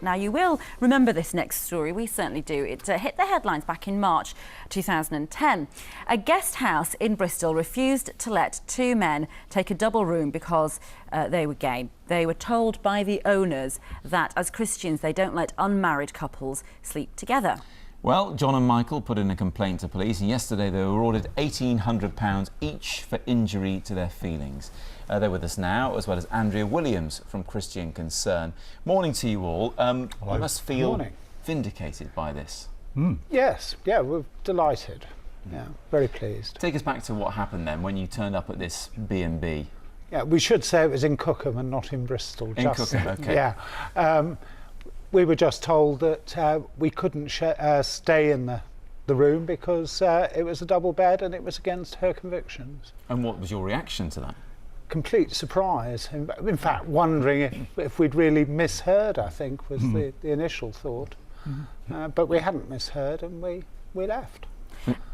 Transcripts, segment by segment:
Now, you will remember this next story. We certainly do. It hit the headlines back in March 2010. A guest house in Bristol refused to let two men take a double room because they were gay. They were told by the owners that as Christians they don't let unmarried couples sleep together. Well, John and Michael put in a complaint to police, and yesterday they were ordered £1,800 each for injury to their feelings. They're with us now, as well as Andrea Williams from Christian Concern. Morning to you all. You must feel vindicated by this. Yes, yeah, we're delighted. Yeah, very pleased. Take us back to what happened then when you turned up at this B&B. Yeah, we should say it was in Cookham and not in Bristol. In Cookham, OK. Yeah. We were just told that we couldn't stay in the room because it was a double bed and it was against her convictions. And what was your reaction to that? Complete surprise. In fact, wondering if we'd really misheard, I think, was the initial thought. But we hadn't misheard and we left.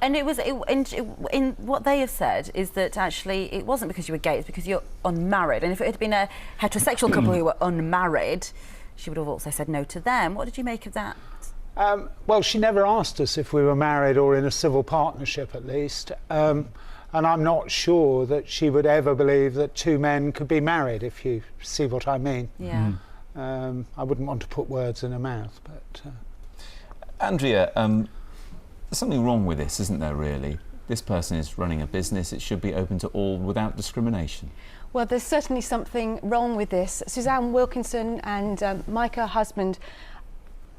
And it was in what they have said is that actually it wasn't because you were gay, it's because you're unmarried. And if it had been a heterosexual couple who were unmarried, she would have also said no to them. What did you make of that? Well, she never asked us if we were married or in a civil partnership, at least. And I'm not sure that she would ever believe that two men could be married, if you see what I mean. Yeah. I wouldn't want to put words in her mouth, but... Andrea, there's something wrong with this, isn't there, really? This person is running a business. It should be open to all without discrimination. Well, there's certainly something wrong with this. Suzanne Wilkinson and Micah, her husband,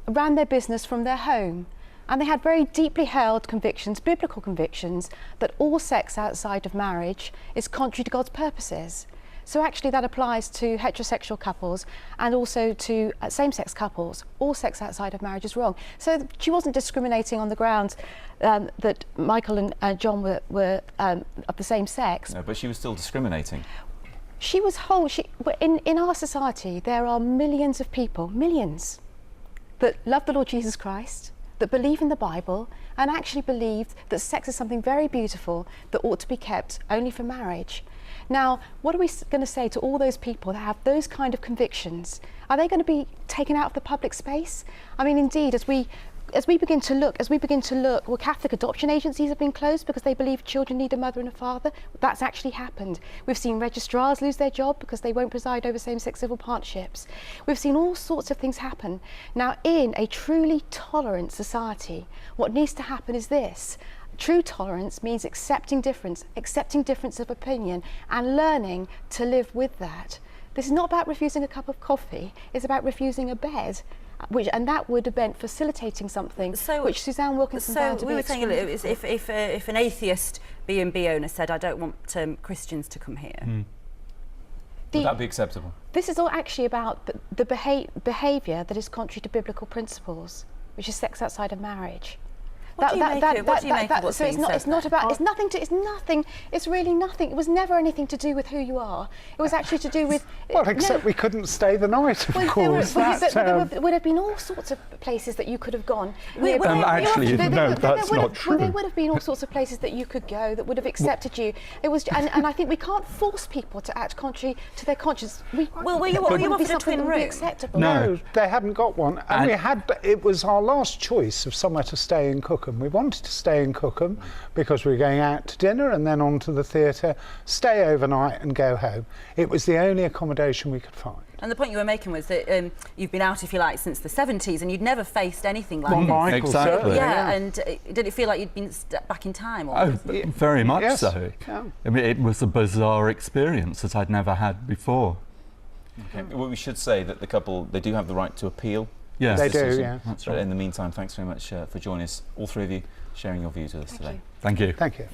ran their business from their home, and they had very deeply held convictions, biblical convictions, that all sex outside of marriage is contrary to God's purposes. So actually that applies to heterosexual couples and also to same-sex couples. All sex outside of marriage is wrong. So she wasn't discriminating on the grounds that Michael and John were of the same sex. No, but she was still discriminating. She was in our society, there are millions of people, millions, that love the Lord Jesus Christ, that believe in the Bible, and actually believe that sex is something very beautiful that ought to be kept only for marriage. Now, what are we going to say to all those people that have those kind of convictions? Are they going to be taken out of the public space? I mean, indeed, as we begin to look, well, Catholic adoption agencies have been closed because they believe children need a mother and a father. That's actually happened. We've seen registrars lose their job because they won't preside over same-sex civil partnerships. We've seen all sorts of things happen. Now, in a truly tolerant society, what needs to happen is this. True tolerance means accepting difference of opinion and learning to live with that. This is not about refusing a cup of coffee, it's about refusing a bed. And that would have been facilitating something which Suzanne Wilkinson found to be extremely difficult. If an atheist B&B owner said, I don't want Christians to come here. Would that be acceptable? This is all actually about the behaviour that is contrary to biblical principles, which is sex outside of marriage. What do you make of what's being said? It's really nothing. It was never anything to do with who you are. It was actually to do with... Well, except we couldn't stay the night, of course. There would have been all sorts of places that you could have gone. Actually, no, that's not true. Well, there would have been all sorts of places that you could go that would have accepted you. It was, and I think we can't force people to act contrary to their conscience. Were you offered a twin room? Acceptable. No, they hadn't got one. And it was our last choice of somewhere to stay in Cookham. We wanted to stay in Cookham because we were going out to dinner and then on to the theatre, stay overnight and go home. It was the only accommodation we could find. And the point you were making was that you've been out, if you like, since the 70s and you'd never faced anything like this. Michael, exactly. Yeah, and did it feel like you'd been back in time? Oh, very much so. Yeah. I mean, it was a bizarre experience that I'd never had before. Okay. Well, we should say that the couple, they do have the right to appeal. Yes, they do, yeah. That's But right. in the meantime, thanks very much for joining us, all three of you, sharing your views with us today. Thank you. Thank you.